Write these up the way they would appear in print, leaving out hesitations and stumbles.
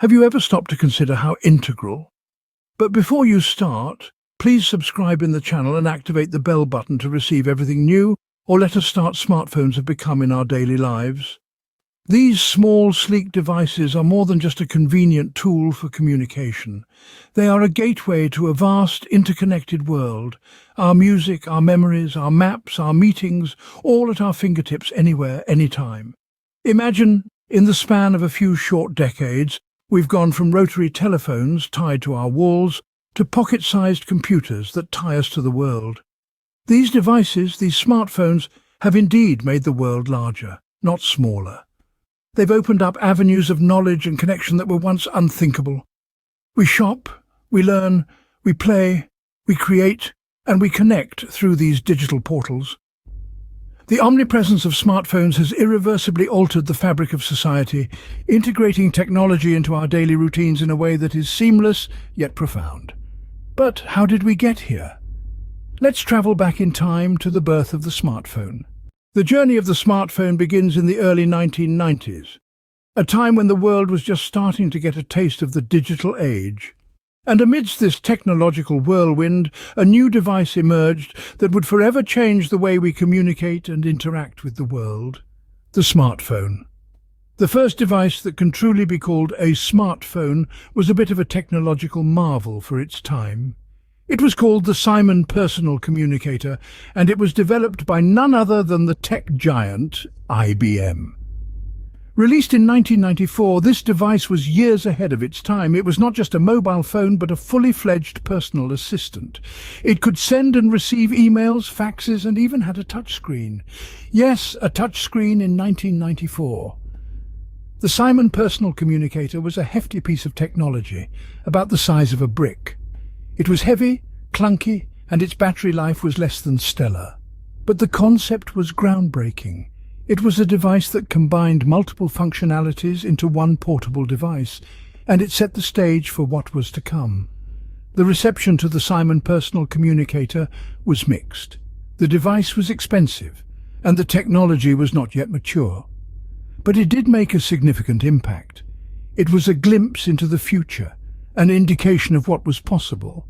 Have you ever stopped to consider how integral? But before you start, please subscribe in the channel and activate the bell button to receive everything new or let us start smartphones have become in our daily lives. These small, sleek devices are more than just a convenient tool for communication. They are a gateway to a vast, interconnected world. Our music, our memories, our maps, our meetings, all at our fingertips anywhere, anytime. Imagine, in the span of a few short decades, we've gone from rotary telephones tied to our walls to pocket-sized computers that tie us to the world. These devices, these smartphones, have indeed made the world larger, not smaller. They've opened up avenues of knowledge and connection that were once unthinkable. We shop, we learn, we play, we create, and we connect through these digital portals. The omnipresence of smartphones has irreversibly altered the fabric of society, integrating technology into our daily routines in a way that is seamless yet profound. But how did we get here? Let's travel back in time to the birth of the smartphone. The journey of the smartphone begins in the early 1990s, a time when the world was just starting to get a taste of the digital age. And amidst this technological whirlwind, a new device emerged that would forever change the way we communicate and interact with the world: the smartphone. The first device that can truly be called a smartphone was a bit of a technological marvel for its time. It was called the Simon Personal Communicator, and it was developed by none other than the tech giant IBM. Released in 1994, this device was years ahead of its time. It was not just a mobile phone, but a fully fledged personal assistant. It could send and receive emails, faxes, and even had a touchscreen. Yes, a touchscreen in 1994. The Simon Personal Communicator was a hefty piece of technology, about the size of a brick. It was heavy, clunky, and its battery life was less than stellar. But the concept was groundbreaking. It was a device that combined multiple functionalities into one portable device, and it set the stage for what was to come. The reception to the Simon Personal Communicator was mixed. The device was expensive, and the technology was not yet mature. But it did make a significant impact. It was a glimpse into the future, an indication of what was possible.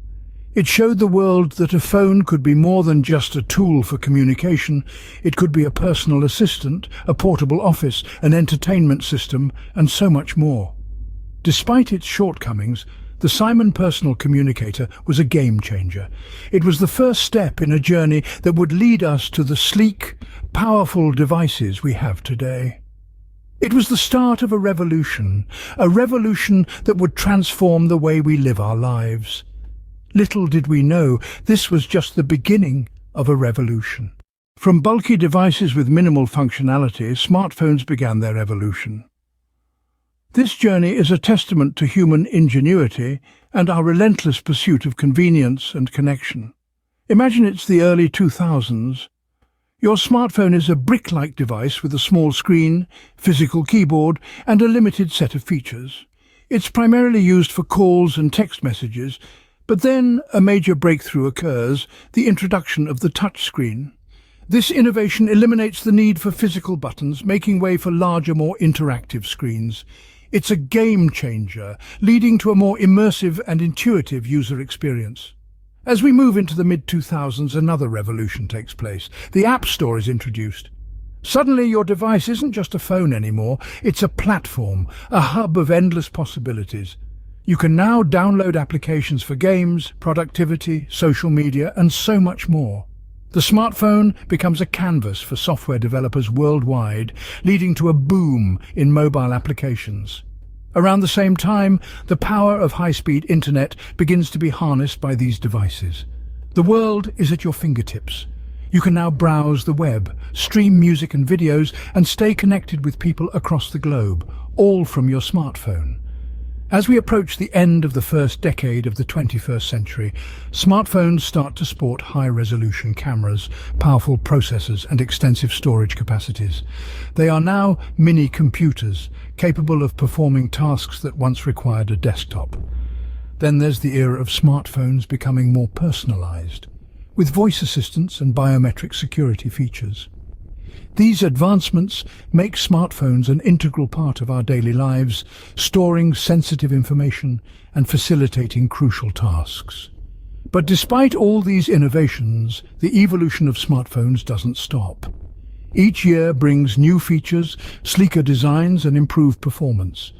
It showed the world that a phone could be more than just a tool for communication. It could be a personal assistant, a portable office, an entertainment system, and so much more. Despite its shortcomings, the Simon Personal Communicator was a game changer. It was the first step in a journey that would lead us to the sleek, powerful devices we have today. It was the start of a revolution that would transform the way we live our lives. Little did we know, this was just the beginning of a revolution. From bulky devices with minimal functionality, smartphones began their evolution. This journey is a testament to human ingenuity and our relentless pursuit of convenience and connection. Imagine it's the early 2000s. Your smartphone is a brick-like device with a small screen, physical keyboard, and a limited set of features. It's primarily used for calls and text messages, but then a major breakthrough occurs, the introduction of the touchscreen. This innovation eliminates the need for physical buttons, making way for larger, more interactive screens. It's a game changer, leading to a more immersive and intuitive user experience. As we move into the mid-2000s, another revolution takes place. The App Store is introduced. Suddenly your device isn't just a phone anymore, it's a platform, a hub of endless possibilities. You can now download applications for games, productivity, social media, and so much more. The smartphone becomes a canvas for software developers worldwide, leading to a boom in mobile applications. Around the same time, the power of high-speed internet begins to be harnessed by these devices. The world is at your fingertips. You can now browse the web, stream music and videos, and stay connected with people across the globe, all from your smartphone. As we approach the end of the first decade of the 21st century, smartphones start to sport high-resolution cameras, powerful processors, and extensive storage capacities. They are now mini-computers, capable of performing tasks that once required a desktop. Then there's the era of smartphones becoming more personalized, with voice assistants and biometric security features. These advancements make smartphones an integral part of our daily lives, storing sensitive information and facilitating crucial tasks. But despite all these innovations, the evolution of smartphones doesn't stop. Each year brings new features, sleeker designs, and improved performance.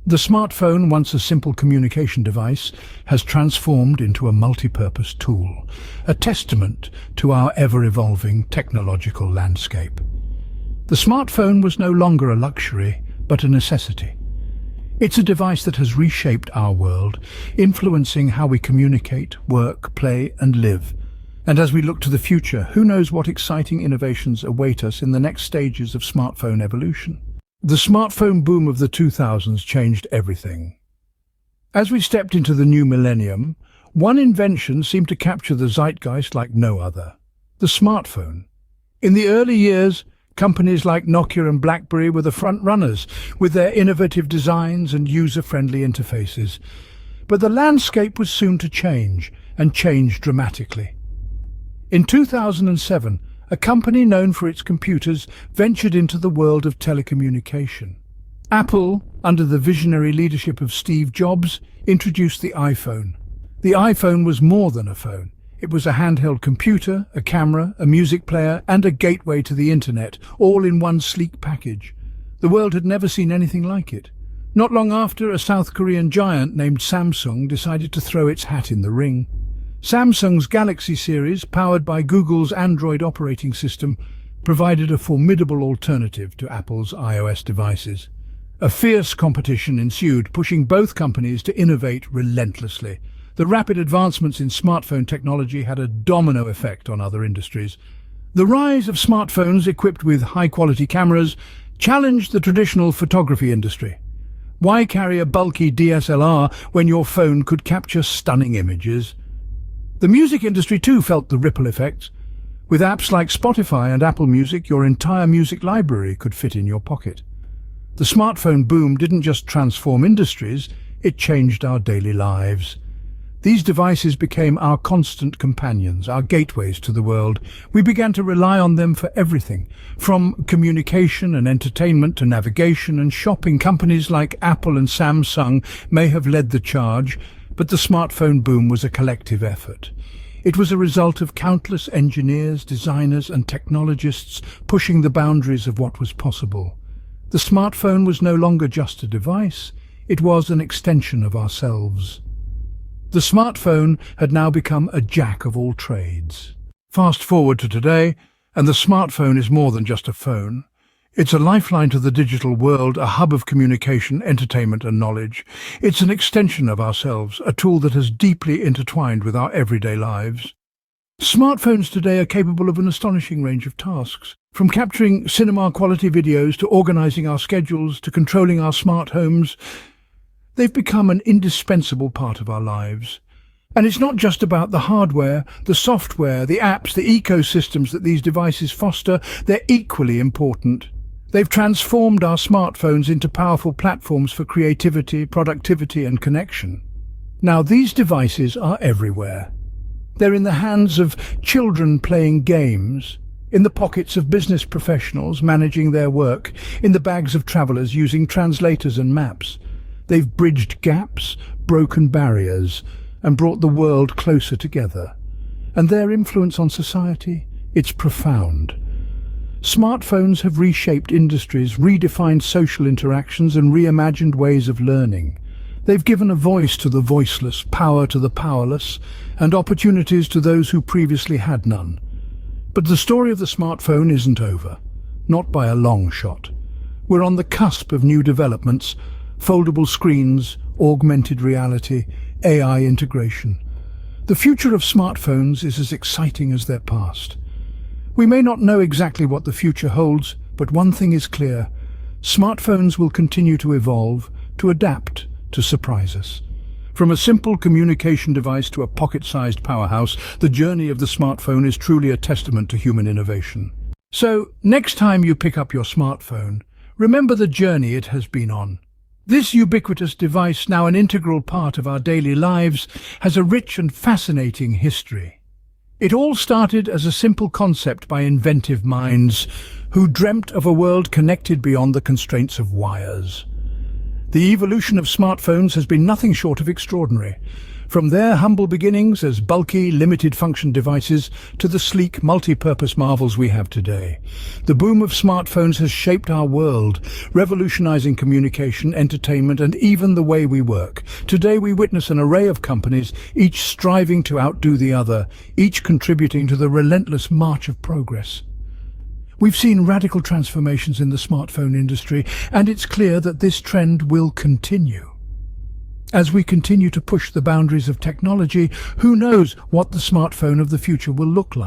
The smartphone, once a simple communication device, has transformed into a multi-purpose tool, a testament to our ever-evolving technological landscape. The smartphone was no longer a luxury, but a necessity. It's a device that has reshaped our world, influencing how we communicate, work, play, and live. And as we look to the future, who knows what exciting innovations await us in the next stages of smartphone evolution? The smartphone boom of the 2000s changed everything. As we stepped into the new millennium, one invention seemed to capture the zeitgeist like no other: the smartphone. In the early years, companies like Nokia and BlackBerry were the front runners with their innovative designs and user-friendly interfaces. But the landscape was soon to change, and change dramatically. In 2007, a company known for its computers ventured into the world of telecommunication. Apple, under the visionary leadership of Steve Jobs, introduced the iPhone. The iPhone was more than a phone. It was a handheld computer, a camera, a music player, and a gateway to the internet, all in one sleek package. The world had never seen anything like it. Not long after, a South Korean giant named Samsung decided to throw its hat in the ring. Samsung's Galaxy series, powered by Google's Android operating system, provided a formidable alternative to Apple's iOS devices. A fierce competition ensued, pushing both companies to innovate relentlessly. The rapid advancements in smartphone technology had a domino effect on other industries. The rise of smartphones equipped with high-quality cameras challenged the traditional photography industry. Why carry a bulky DSLR when your phone could capture stunning images? The music industry too felt the ripple effects. With apps like Spotify and Apple Music, your entire music library could fit in your pocket. The smartphone boom didn't just transform industries, it changed our daily lives. These devices became our constant companions, our gateways to the world. We began to rely on them for everything, from communication and entertainment to navigation and shopping. Companies like Apple and Samsung may have led the charge, but the smartphone boom was a collective effort. It was a result of countless engineers, designers, and technologists pushing the boundaries of what was possible. The smartphone was no longer just a device, it was an extension of ourselves. The smartphone had now become a jack of all trades. Fast forward to today, and the smartphone is more than just a phone. It's a lifeline to the digital world, a hub of communication, entertainment and knowledge. It's an extension of ourselves, a tool that has deeply intertwined with our everyday lives. Smartphones today are capable of an astonishing range of tasks, from capturing cinema-quality videos to organizing our schedules to controlling our smart homes. They've become an indispensable part of our lives. And it's not just about the hardware, the software, the apps, the ecosystems that these devices foster. They're equally important. They've transformed our smartphones into powerful platforms for creativity, productivity, and connection. Now, these devices are everywhere. They're in the hands of children playing games, in the pockets of business professionals managing their work, in the bags of travelers using translators and maps. They've bridged gaps, broken barriers, and brought the world closer together. And their influence on society, it's profound. Smartphones have reshaped industries, redefined social interactions, and reimagined ways of learning. They've given a voice to the voiceless, power to the powerless, and opportunities to those who previously had none. But the story of the smartphone isn't over, not by a long shot. We're on the cusp of new developments: foldable screens, augmented reality, AI integration. The future of smartphones is as exciting as their past. We may not know exactly what the future holds, but one thing is clear: smartphones will continue to evolve, to adapt, to surprise us. From a simple communication device to a pocket-sized powerhouse, the journey of the smartphone is truly a testament to human innovation. So, next time you pick up your smartphone, remember the journey it has been on. This ubiquitous device, now an integral part of our daily lives, has a rich and fascinating history. It all started as a simple concept by inventive minds who dreamt of a world connected beyond the constraints of wires. The evolution of smartphones has been nothing short of extraordinary. From their humble beginnings as bulky, limited-function devices to the sleek, multi-purpose marvels we have today. The boom of smartphones has shaped our world, revolutionizing communication, entertainment, and even the way we work. Today we witness an array of companies, each striving to outdo the other, each contributing to the relentless march of progress. We've seen radical transformations in the smartphone industry, and it's clear that this trend will continue. As we continue to push the boundaries of technology, who knows what the smartphone of the future will look like?